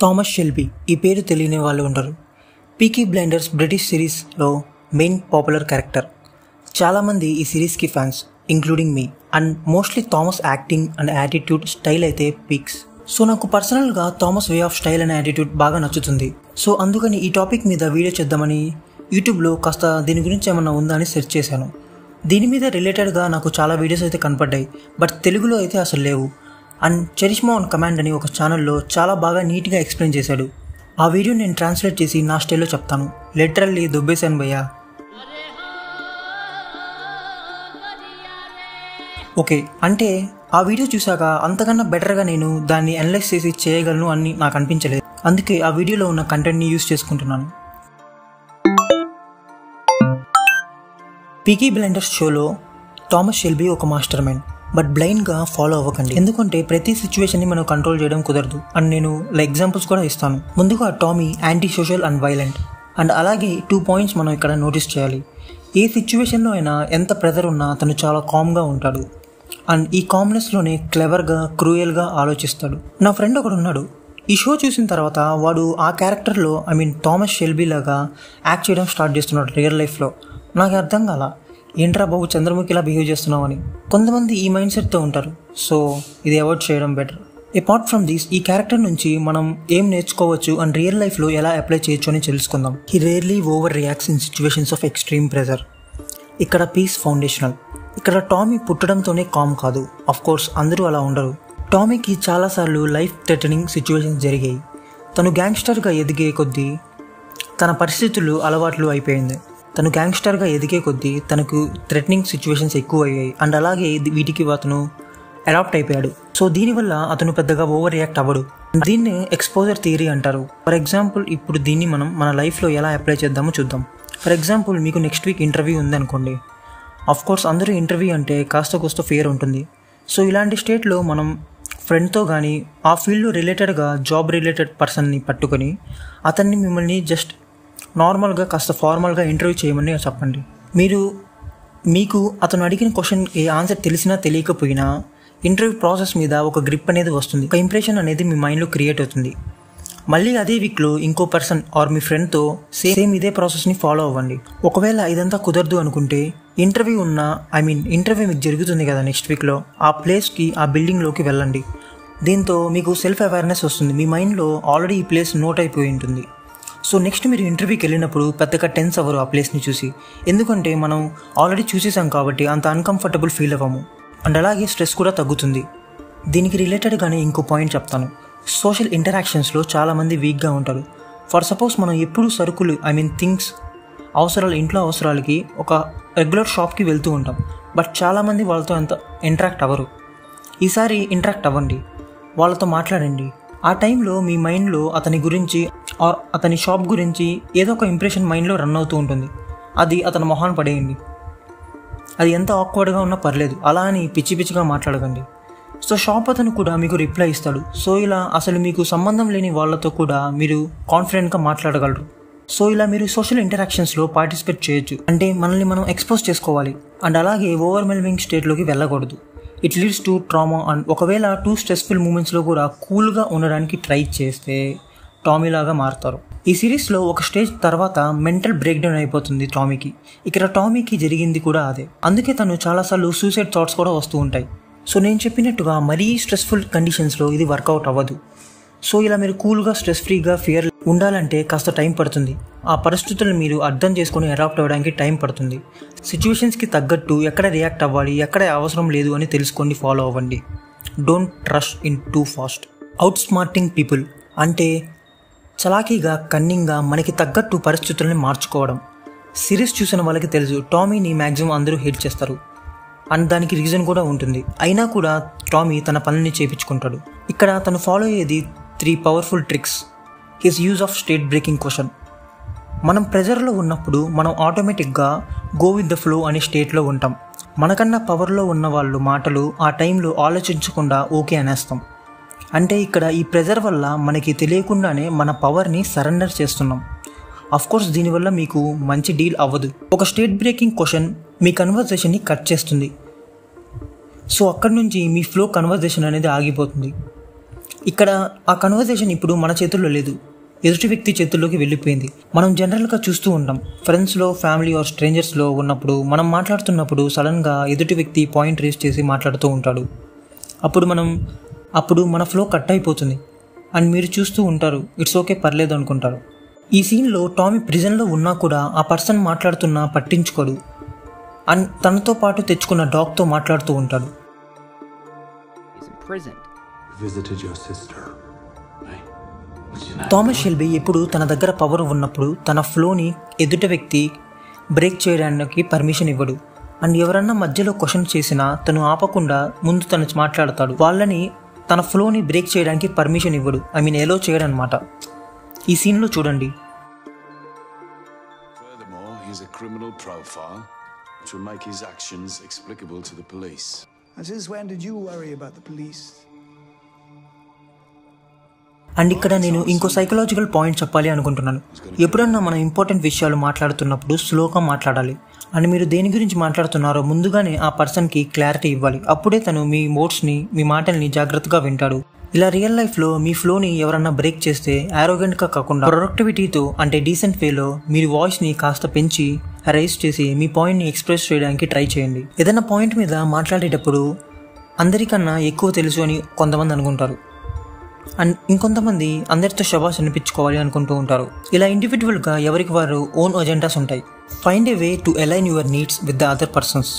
Thomas Shelby ఈ పేరు తెలియని వాళ్ళు ఉండరు. పీకీ బ్లైండర్స్ బ్రిటిష్ సిరీస్లో మెయిన్ పాపులర్ క్యారెక్టర్. చాలామంది ఈ సిరీస్కి fans, including me. And mostly Thomas acting and attitude style అయితే పీక్స్. సో నాకు పర్సనల్గా Thomas way of style and attitude బాగా నచ్చుతుంది. సో అందుకని ఈ టాపిక్ మీద వీడియో చేద్దామని యూట్యూబ్లో కాస్త దీని గురించి ఏమన్నా ఉందా అని సెర్చ్ చేశాను. దీని మీద రిలేటెడ్గా నాకు చాలా వీడియోస్ అయితే కనపడ్డాయి, బట్ తెలుగులో అయితే అసలు లేవు. అండ్ చరిష్మా ఆన్ కమాండ్ అని ఒక ఛానల్లో చాలా బాగా నీట్గా ఎక్స్ప్లెయిన్ చేశాడు. ఆ వీడియో నేను ట్రాన్స్లేట్ చేసి నా స్టైల్లో చెప్తాను. లిటరల్లీ దొబ్బేశాను భయ్యా. ఓకే, అంటే ఆ వీడియో చూశాక అంతకన్నా బెటర్గా నేను దాన్ని అనలైజ్ చేసి చేయగలను అని నాకు అనిపించలేదు. అందుకే ఆ వీడియోలో ఉన్న కంటెంట్ని యూజ్ చేసుకుంటున్నాను. పీకీ బ్లైండర్స్ షోలో థామస్ షెల్బీ ఒక మాస్టర్ మైండ్. బట్ బ్లైండ్గా ఫాలో అవ్వకండి, ఎందుకంటే ప్రతి సిచ్యువేషన్ని మనం కంట్రోల్ చేయడం కుదరదు. అండ్ నేను ఎగ్జాంపుల్స్ కూడా ఇస్తాను. ముందుగా Tommy anti social and violent. And అలాగే 2 పాయింట్స్ మనం ఇక్కడ నోటీస్ చేయాలి. ఏ సిచ్యువేషన్లో అయినా ఎంత ప్రెజర్ ఉన్నా తను చాలా కామ్గా ఉంటాడు. అండ్ ఈ కామ్నెస్లోనే క్లెవర్గా, క్రూయల్గా ఆలోచిస్తాడు. నా ఫ్రెండ్ ఒకడు ఉన్నాడు. ఈ షో చూసిన తర్వాత వాడు ఆ క్యారెక్టర్లో థామస్ షెల్బీ లాగా యాక్ట్ చేయడం స్టార్ట్ చేస్తున్నాడు రియల్ లైఫ్లో. నాకు అర్థం కాల, ఏంట్రా బాబు చంద్రముఖిలా బిహేవ్ చేస్తున్నావు అని. కొంతమంది ఈ మైండ్ సెట్తో ఉంటారు. సో ఇది అవాయిడ్ చేయడం బెటర్. అపార్ట్ ఫ్రమ్ దిస్, ఈ క్యారెక్టర్ నుంచి మనం ఏం నేర్చుకోవచ్చు అండ్ రియల్ లైఫ్లో ఎలా అప్లై చేయొచ్చు అని తెలుసుకుందాం. He rarely over reacts in situations of extreme pressure. ఇక్కడ పీస్ ఫౌండేషనల్. ఇక్కడ టామీ పుట్టడంతోనే కామ్ కాదు. కోర్స్ అందరూ అలా ఉండరు. టామీకి చాలాసార్లు లైఫ్ థ్రెటనింగ్ సిచ్యువేషన్స్ జరిగాయి. తను గ్యాంగ్స్టర్గా ఎదిగే కొద్దీ తన పరిస్థితులు అలవాట్లు అయిపోయింది. తను గ్యాంగ్స్టర్గా ఎదిగే కొద్దీ తనకు థ్రెటనింగ్ సిచ్యువేషన్స్ ఎక్కువ అయ్యాయి. అండ్ అలాగే వీటికి అతను అడాప్ట్ అయిపోయాడు. సో దీనివల్ల అతను పెద్దగా ఓవర్ రియాక్ట్ అవ్వడు. దీన్ని ఎక్స్పోజర్ థియరీ అంటారు. ఫర్ ఎగ్జాంపుల్, ఇప్పుడు దీన్ని మనం మన లైఫ్లో ఎలా అప్లై చేద్దామో చూద్దాం. ఫర్ ఎగ్జాంపుల్, మీకు నెక్స్ట్ వీక్ ఇంటర్వ్యూ ఉందనుకోండి. కోర్స్ అందరూ ఇంటర్వ్యూ అంటే కాస్త కోస్త ఫియర్ ఉంటుంది. సో ఇలాంటి స్టేట్లో మనం ఫ్రెండ్తో కానీ ఆ ఫీల్డ్లో రిలేటెడ్గా జాబ్ రిలేటెడ్ పర్సన్ని పట్టుకొని అతన్ని మిమ్మల్ని జస్ట్ నార్మల్గా కాస్త ఫార్మల్గా ఇంటర్వ్యూ చేయమని చెప్పండి. మీకు అతను అడిగిన క్వశ్చన్ ఏ ఆన్సర్ తెలిసినా తెలియకపోయినా ఇంటర్వ్యూ ప్రాసెస్ మీద ఒక గ్రిప్ అనేది వస్తుంది. ఒక ఇంప్రెషన్ అనేది మీ మైండ్లో క్రియేట్ అవుతుంది. మళ్ళీ అదే వీక్లో ఇంకో పర్సన్ ఆర్ మీ ఫ్రెండ్తో సేమ్ ఇదే ప్రాసెస్ని ఫాలో అవ్వండి. ఒకవేళ ఇదంతా కుదరదు అనుకుంటే ఇంటర్వ్యూ మీకు జరుగుతుంది కదా నెక్స్ట్ వీక్లో, ఆ ప్లేస్కి, ఆ బిల్డింగ్లోకి వెళ్ళండి. దీంతో మీకు సెల్ఫ్ అవేర్నెస్ వస్తుంది. మీ మైండ్లో ఆల్రెడీ ఈ ప్లేస్ నోట్ అయిపోయి ఉంటుంది. సో నెక్స్ట్ మీరు ఇంటర్వ్యూకి వెళ్ళినప్పుడు పెద్దగా టెన్స్ అవ్వరు ఆ ప్లేస్ని చూసి. ఎందుకంటే మనం ఆల్రెడీ చూసేసాం కాబట్టి అంత అన్కంఫర్టబుల్ ఫీల్ అవ్వము. అండ్ అలాగే స్ట్రెస్ కూడా తగ్గుతుంది. దీనికి రిలేటెడ్గానే ఇంకో పాయింట్ చెప్తాను. సోషల్ ఇంటరాక్షన్స్లో చాలామంది వీక్గా ఉంటారు. ఫర్ సపోజ్ మనం ఎప్పుడు సరుకులు థింగ్స్ అవసరాలు, ఇంట్లో అవసరాలకి ఒక రెగ్యులర్ షాప్కి వెళ్తూ ఉంటాం. బట్ చాలామంది వాళ్ళతో అంత ఇంటరాక్ట్ అవ్వరు. ఈసారి ఇంటరాక్ట్ అవ్వండి, వాళ్ళతో మాట్లాడండి. ఆ టైంలో మీ మైండ్లో అతని గురించి ఆర్ అతని షాప్ గురించి ఏదో ఒక ఇంప్రెషన్ మైండ్లో రన్ అవుతూ ఉంటుంది. అది అతని మొహాన పడేయండి. అది ఎంత ఆక్వర్డ్గా ఉన్నా పర్లేదు, అలా అని పిచ్చి పిచ్చిగా మాట్లాడకండి. సో షాప్ అతను కూడా మీకు రిప్లై ఇస్తాడు. సో ఇలా అసలు మీకు సంబంధం లేని వాళ్ళతో కూడా మీరు కాన్ఫిడెంట్గా మాట్లాడగలరు. సో ఇలా మీరు సోషల్ ఇంటరాక్షన్స్లో పార్టిసిపేట్ చేయొచ్చు. అంటే మనల్ని మనం ఎక్స్పోజ్ చేసుకోవాలి. అండ్ అలాగే ఓవర్వెల్మింగ్ స్టేట్లోకి వెళ్ళకూడదు. It leads to trauma. And ఒకవేళ 2 స్ట్రెస్ఫుల్ మూమెంట్స్లో కూడా కూల్గా ఉండడానికి ట్రై చేస్తే టామీలాగా మారుతారు. ఈ సిరీస్లో ఒక స్టేజ్ తర్వాత మెంటల్ బ్రేక్ డౌన్ అయిపోతుంది టామీకి. ఇక్కడ టామీకి జరిగింది కూడా అదే. అందుకే తను చాలాసార్లు సూసైడ్ థాట్స్ కూడా వస్తూ ఉంటాయి. సో నేను చెప్పినట్టుగా మరీ స్ట్రెస్ఫుల్ కండిషన్స్లో ఇది వర్కౌట్ అవ్వదు. సో ఇలా మీరు కూల్గా, స్ట్రెస్ ఫ్రీగా, ఫియర్ ఉండాలంటే కాస్త టైం పడుతుంది. ఆ పరిస్థితులను మీరు అర్థం చేసుకొని అడాప్ట్ అవ్వడానికి టైం పడుతుంది. సిచ్యువేషన్స్కి తగ్గట్టు ఎక్కడ రియాక్ట్ అవ్వాలి, ఎక్కడ అవసరం లేదు అని తెలుసుకొని ఫాలో అవ్వండి. Don't rush in too fast. Out smarting people అంటే చలాకీగా, కన్నింగ్గా మనకి తగ్గట్టు పరిస్థితుల్ని మార్చుకోవడం. సిరీస్ చూసిన వాళ్ళకి తెలుసు, టామీని మ్యాక్సిమం అందరూ హేట్ చేస్తారు. అండ్ దానికి రీజన్ కూడా ఉంటుంది. అయినా కూడా టామీ తన పనుల్ని చేయించుకుంటాడు. ఇక్కడ తను ఫాలో అయ్యేది 3 powerful tricks. His use of state breaking question. మనం ప్రెజర్లో ఉన్నప్పుడు మనం ఆటోమేటిక్గా గో విత్ ద ఫ్లో అనే స్టేట్లో ఉంటాం. మనకన్నా పవర్లో ఉన్న వాళ్ళు మాటలు ఆ టైంలో ఆలోచించకుండా ఓకే అనేస్తాం. అంటే ఇక్కడ ఈ ప్రెజర్ వల్ల మనకి తెలియకుండానే మన పవర్ని సరెండర్ చేస్తున్నాం. కోర్స్ దీనివల్ల మీకు మంచి డీల్ అవ్వదు. ఒక స్టేట్ బ్రేకింగ్ క్వశ్చన్ మీ కన్వర్జేషన్ని కట్ చేస్తుంది. సో అక్కడి నుంచి మీ ఫ్లో కన్వర్జేషన్ అనేది ఆగిపోతుంది. ఇక్కడ ఆ కన్వర్జేషన్ ఇప్పుడు మన చేతుల్లో లేదు, ఎదుటి వ్యక్తి చేతుల్లోకి వెళ్ళిపోయింది. మనం జనరల్గా చూస్తూ ఉంటాం, ఫ్రెండ్స్లో, ఫ్యామిలీ ఆర్ స్ట్రేంజర్స్లో ఉన్నప్పుడు మనం మాట్లాడుతున్నప్పుడు సడన్గా ఎదుటి వ్యక్తి పాయింట్ రేస్ చేసి మాట్లాడుతూ ఉంటాడు. అప్పుడు మన ఫ్లో కట్ అయిపోతుంది అండ్ మీరు చూస్తూ ఉంటారు, ఇట్స్ ఓకే, పర్లేదు అనుకుంటారు. ఈ సీన్లో టామీ ప్రిజన్లో ఉన్నా కూడా ఆ పర్సన్ మాట్లాడుతున్నా పట్టించుకోడు అండ్ తనతో పాటు తెచ్చుకున్న డాగ్తో మాట్లాడుతూ ఉంటాడు. థామస్ షెల్బీ ఎప్పుడు తన దగ్గర పవర్ ఉన్నప్పుడు తన ఫ్లోని ఎదుటి వ్యక్తి బ్రేక్ చేయడానికి పర్మిషన్ ఇవ్వడు అండ్ ఎవరన్నా మధ్యలో క్వశ్చన్ చేసినా తను ఆపకుండా ముందు తను మాట్లాడతాడు. వాళ్ళని తన ఫ్లోని బ్రేక్ చేయడానికి పర్మిషన్ ఇవ్వడు, ఎలో చేయడం అనమాట. ఈ సీన్లో చూడండి. అండ్ ఇక్కడ నేను ఇంకో సైకలాజికల్ పాయింట్ చెప్పాలి అనుకుంటున్నాను. ఎప్పుడన్నా మనం ఇంపార్టెంట్ విషయాలు మాట్లాడుతున్నప్పుడు స్లోగా మాట్లాడాలి అండ్ మీరు దేని గురించి మాట్లాడుతున్నారో ముందుగానే ఆ పర్సన్కి క్లారిటీ ఇవ్వాలి. అప్పుడే తను మీ మోడ్స్ని, మీ మాటల్ని జాగ్రత్తగా వింటాడు. ఇలా రియల్ లైఫ్లో మీ ఫ్లోని ఎవరన్నా బ్రేక్ చేస్తే యారోగెంట్గా కాకుండా ప్రొడక్టివిటీతో అంటే డీసెంట్ వేలో మీరు వాయిస్ని కాస్త పెంచి రైజ్ చేసి మీ పాయింట్ని ఎక్స్ప్రెస్ చేయడానికి ట్రై చేయండి. ఏదైనా పాయింట్ మీద మాట్లాడేటప్పుడు అందరికన్నా ఎక్కువ తెలుసు అని కొంతమంది అనుకుంటారు అండ్ ఇంకొంతమంది అందరితో శబాష్ అనిపించుకోవాలి అనుకుంటూ ఉంటారు. ఇలా ఇండివిజువల్గా ఎవరికి వారు ఓన్ అజెండాస్ ఉంటాయి. Find a way to align your needs with the other persons.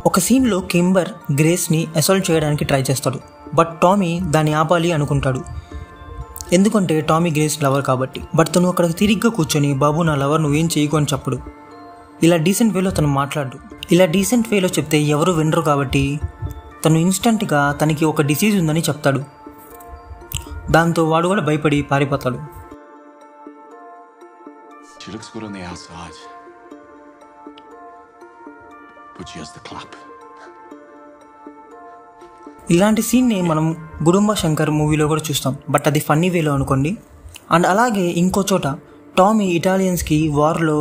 ఒక సీన్లో కింబర్ గ్రేస్ని అసాల్ట్ చేయడానికి ట్రై చేస్తాడు, బట్ టామీ దాన్ని ఆపాలి అనుకుంటాడు. ఎందుకంటే టామీ గ్రేస్ లవర్ కాబట్టి. బట్ తను అక్కడికి తిరిగ్గా కూర్చొని, బాబు నా లవర్ నువ్వేం చేయకు అని చెప్పడు. ఇలా డీసెంట్ వేలో తను మాట్లాడు. ఇలా డీసెంట్ వేలో చెప్తే ఎవరు వినరు కాబట్టి తను ఇన్స్టెంట్గా తనకి ఒక డిసీజ్ ఉందని చెప్తాడు. దాంతో వాడు కూడా భయపడి పారిపోతాడు. ఇలాంటి సీన్ని మనం గుడుంబ శంకర్ మూవీలో కూడా చూస్తాం, బట్ అది ఫన్నీ వేలో అనుకోండి. అండ్ అలాగే ఇంకో చోట టామీ ఇటాలియన్స్కి వార్లో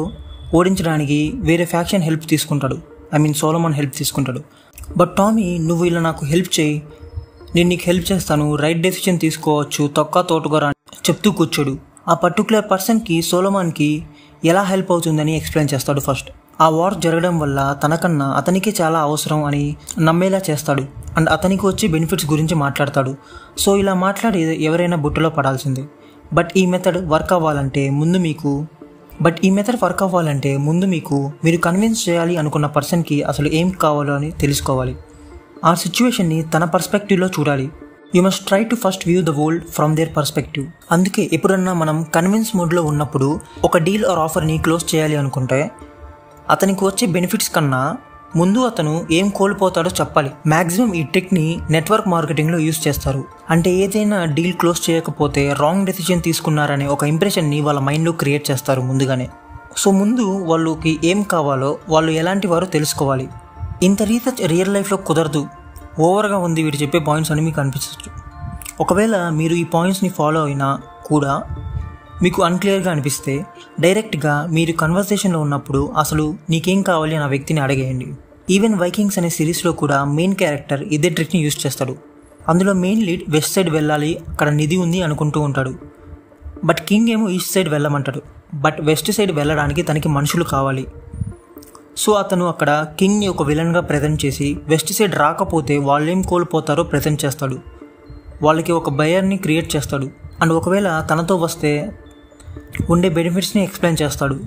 ఓడించడానికి వేరే ఫ్యాక్షన్ హెల్ప్ తీసుకుంటాడు, సోలమన్ హెల్ప్ తీసుకుంటాడు. బట్ టామీ నువ్వు ఇలా నాకు హెల్ప్ చేయి, నేను నీకు హెల్ప్ చేస్తాను, రైట్ డెసిషన్ తీసుకోవచ్చు, తోటగా చెప్తూ కూర్చోడు. ఆ పర్టికులర్ పర్సన్కి, సోలమాన్కి ఎలా హెల్ప్ అవుతుందని ఎక్స్ప్లెయిన్ చేస్తాడు ఫస్ట్. ఆ వార్ జరగడం వల్ల తనకన్నా అతనికే చాలా అవసరం అని నమ్మేలా చేస్తాడు అండ్ అతనికి వచ్చే బెనిఫిట్స్ గురించి మాట్లాడతాడు. సో ఇలా మాట్లాడి ఎవరైనా బుట్టలో పడాల్సిందే. బట్ ఈ మెథడ్ వర్క్ అవ్వాలంటే ముందు మీకు మీరు కన్విన్స్ చేయాలి అనుకున్న పర్సన్కి అసలు ఏం కావాలో అని తెలుసుకోవాలి. ఆ సిచ్యువేషన్ని తన పర్స్పెక్టివ్లో చూడాలి. You must try to first view the world from their perspective. అందుకే ఎప్పుడన్నా మనం కన్విన్స్ మోడ్లో ఉన్నప్పుడు ఒక డీల్ ఆర్ ఆఫర్ని క్లోజ్ చేయాలి అనుకుంటే అతనికి వచ్చే బెనిఫిట్స్ కన్నా ముందు అతను ఏం కోల్పోతాడో చెప్పాలి. మ్యాక్సిమం ఈ టెక్ని నెట్వర్క్ మార్కెటింగ్లో యూజ్ చేస్తారు. అంటే ఏదైనా డీల్ క్లోజ్ చేయకపోతే రాంగ్ డెసిషన్ తీసుకున్నారనే ఒక ఇంప్రెషన్ని వాళ్ళ మైండ్లో క్రియేట్ చేస్తారు ముందుగానే. సో ముందు వాళ్ళకి ఏం కావాలో, వాళ్ళు ఎలాంటి వారో తెలుసుకోవాలి. ఇంత రీసెర్చ్ రియల్ లైఫ్లో కుదరదు, ఓవర్గా ఉంది వీరు చెప్పే పాయింట్స్ అని మీకు అనిపించవచ్చు. ఒకవేళ మీరు ఈ పాయింట్స్ని ఫాలో అయినా కూడా మీకు అన్క్లియర్గా అనిపిస్తే డైరెక్ట్గా మీరు కన్వర్సేషన్లో ఉన్నప్పుడు అసలు నీకేం కావాలి అని ఆ వ్యక్తిని అడిగేయండి. ఈవెన్ వైకింగ్స్ అనే సిరీస్లో కూడా మెయిన్ క్యారెక్టర్ ఇదే ట్రిక్ని యూజ్ చేస్తాడు. అందులో మెయిన్ లీడ్ వెస్ట్ సైడ్ వెళ్ళాలి, అక్కడ నిధి ఉంది అనుకుంటూ ఉంటాడు. బట్ కింగ్ ఏమో ఈస్ట్ సైడ్ వెళ్ళమంటాడు. బట్ వెస్ట్ సైడ్ వెళ్ళడానికి తనకి మనుషులు కావాలి. సో అతను అక్కడ కింగ్ని ఒక విలన్గా ప్రజెంట్ చేసి వెస్ట్ సైడ్ రాకపోతే వాళ్ళేం కోల్పోతారో ప్రజెంట్ చేస్తాడు. వాళ్ళకి ఒక బయర్ని క్రియేట్ చేస్తాడు అండ్ ఒకవేళ తనతో వస్తే ఉండే బెనిఫిట్స్ని ఎక్స్ప్లెయిన్ చేస్తాడు.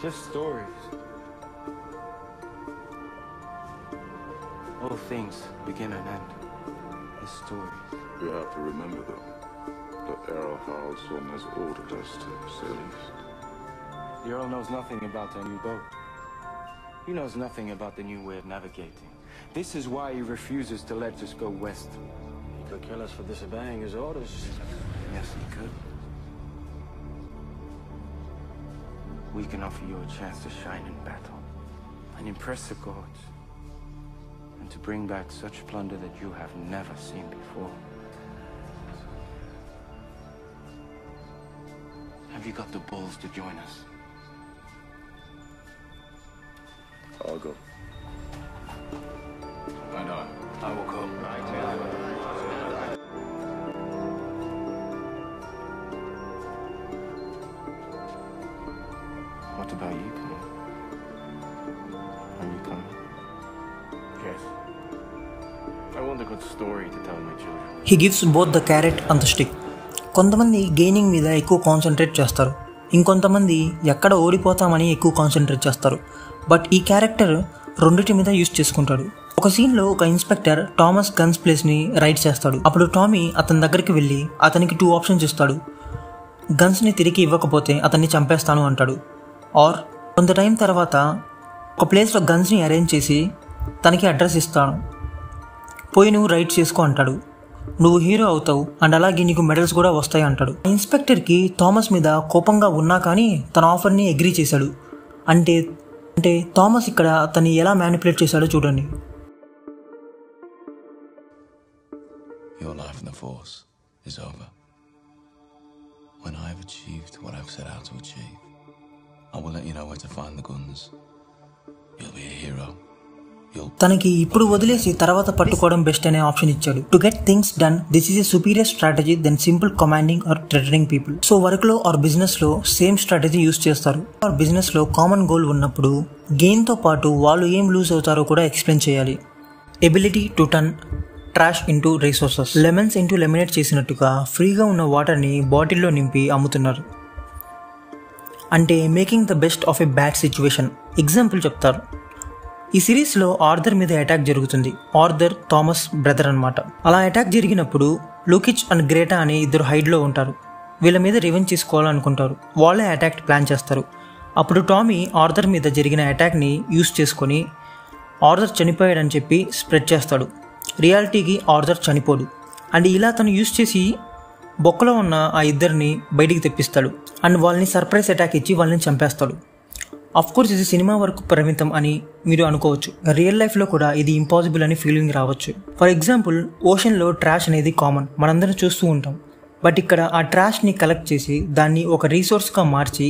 Just stories. All things begin and end. It's stories. We have to remember though that Errol Haraldsson has ordered us to sail east. The Earl knows nothing about the new boat. He knows nothing about the new way of navigating. This is why he refuses to let us go west. He could kill us for disobeying his orders. Yes, he could. We can offer you a chance to shine in battle and impress the gods, and to bring back such plunder that you have never seen before. Have you got the balls to join us? I'll go. And I will come. What about you, Colin? Are you coming? Yes. I want a good story to tell my children. He gives both the carrot and the stick. కొంతమంది gaining మీద ఎక్కువ concentrate చేస్తారు, ఇంకొంతమంది ఎక్కడ ఓడిపోతామని ఎక్కువ concentrate చేస్తారు. But ఈ character రెండిటి మీద యూజ్ చేసుకుంటాడు. ఒక సీన్లో ఒక ఇన్స్పెక్టర్ థామస్ గన్స్ ప్లేస్ని రైడ్ చేస్తాడు. అప్పుడు టామీ అతని దగ్గరికి వెళ్ళి అతనికి 2 ఆప్షన్స్ ఇస్తాడు. గన్స్ని తిరిగి ఇవ్వకపోతే అతన్ని చంపేస్తాను అంటాడు. ఆర్ కొంత టైం తర్వాత ఒక ప్లేస్లో గన్స్ని అరేంజ్ చేసి తనకి అడ్రస్ ఇస్తాను, పోయి నువ్వు రైడ్ చేసుకో అంటాడు. నువ్వు హీరో అవుతావు అండ్ అలాగే నీకు మెడల్స్ కూడా వస్తాయి అంటాడు. ఇన్స్పెక్టర్కి థామస్ మీద కోపంగా ఉన్నా కానీ తన ఆఫర్ని అగ్రీ చేశాడు. అంటే థామస్ ఇక్కడ తను ఎలా మ్యానిపులేట్ చేశాడో చూడండి. Your life in the Force is over. When I have achieved what I've set out to achieve, I will let you know where to find the guns. You'll be a hero. తనకి ఇప్పుడు వదిలేసి తర్వాత పట్టుకోవడం best అనే option ఇచ్చాడు. To get things done, this is a superior strategy then simple commanding or threatening people. So work లో or business లో same strategy use చేస్తారు. ఆర్ బిజినెస్ లో కామన్ గోల్ ఉన్నప్పుడు గెయిన్ తో పాటు వాళ్ళు ఏం లూజ్ అవుతారో కూడా ఎక్స్ప్లెయిన్ చేయాలి. Ability to turn trash into resources. Lemons into lemonade చేసినట్టుగా ఫ్రీగా ఉన్న వాటర్ని బాటిల్లో నింపి అమ్ముతున్నారు. అంటే making the best of a bad situation. Example చెప్తారు. ఈ సిరీస్లో ఆర్థర్ మీద అటాక్ జరుగుతుంది. ఆర్థర్ థామస్ బ్రదర్ అనమాట. అలా అటాక్ జరిగినప్పుడు లూకిచ్ అండ్ గ్రేటా అనే 2 హైడ్లో ఉంటారు. వీళ్ళ మీద రివెంజ్ చేసుకోవాలనుకుంటారు. వాళ్ళే అటాక్ ప్లాన్ చేస్తారు. అప్పుడు టామీ ఆర్థర్ మీద జరిగిన అటాక్ని యూస్ చేసుకొని ఆర్థర్ చనిపోయాడని చెప్పి స్ప్రెడ్ చేస్తాడు. రియాలిటీకి ఆర్థర్ చనిపోడు. అండ్ ఇలా తను యూస్ చేసి బొక్కలో ఉన్న ఆ 2 బయటికి తెప్పిస్తాడు అండ్ వాళ్ళని సర్ప్రైజ్ అటాక్ ఇచ్చి వాళ్ళని చంపేస్తాడు. కోర్స్ ఇది సినిమా వరకు పరిమితం అని మీరు అనుకోవచ్చు. రియల్ లైఫ్లో కూడా ఇది ఇంపాసిబుల్ అని ఫీలింగ్ రావచ్చు. ఫర్ ఎగ్జాంపుల్ ఓషన్లో ట్రాష్ అనేది కామన్, మనందరం చూస్తూ ఉంటాం. బట్ ఇక్కడ ఆ ట్రాష్ని కలెక్ట్ చేసి దాన్ని ఒక రీసోర్స్గా మార్చి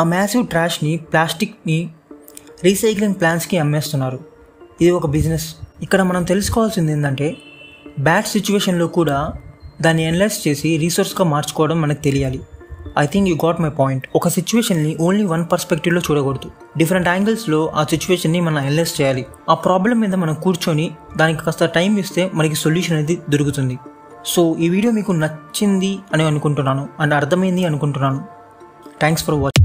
ఆ మ్యాసివ్ ట్రాష్ని ప్లాస్టిక్ని రీసైక్లింగ్ ప్లాంట్స్కి అమ్మేస్తున్నారు. ఇది ఒక బిజినెస్. ఇక్కడ మనం తెలుసుకోవాల్సింది ఏంటంటే బ్యాడ్ సిచ్యువేషన్లో కూడా దాన్ని అనలైజ్ చేసి రీసోర్స్గా మార్చుకోవడం మనకు తెలియాలి. I think you got my point. ఒక సిచ్యువేషన్ని ఓన్లీ వన్ పర్స్పెక్టివ్లో చూడకూడదు. డిఫరెంట్ యాంగిల్స్లో ఆ సిచ్యువేషన్ని మనం అనలైజ్ చేయాలి. ఆ ప్రాబ్లం మీద మనం కూర్చొని దానికి కాస్త టైం ఇస్తే మనకి సొల్యూషన్ అనేది దొరుకుతుంది. సో ఈ వీడియో మీకు నచ్చింది అని అనుకుంటున్నాను అండ్ అర్థమైంది అనుకుంటున్నాను. Thanks for watching.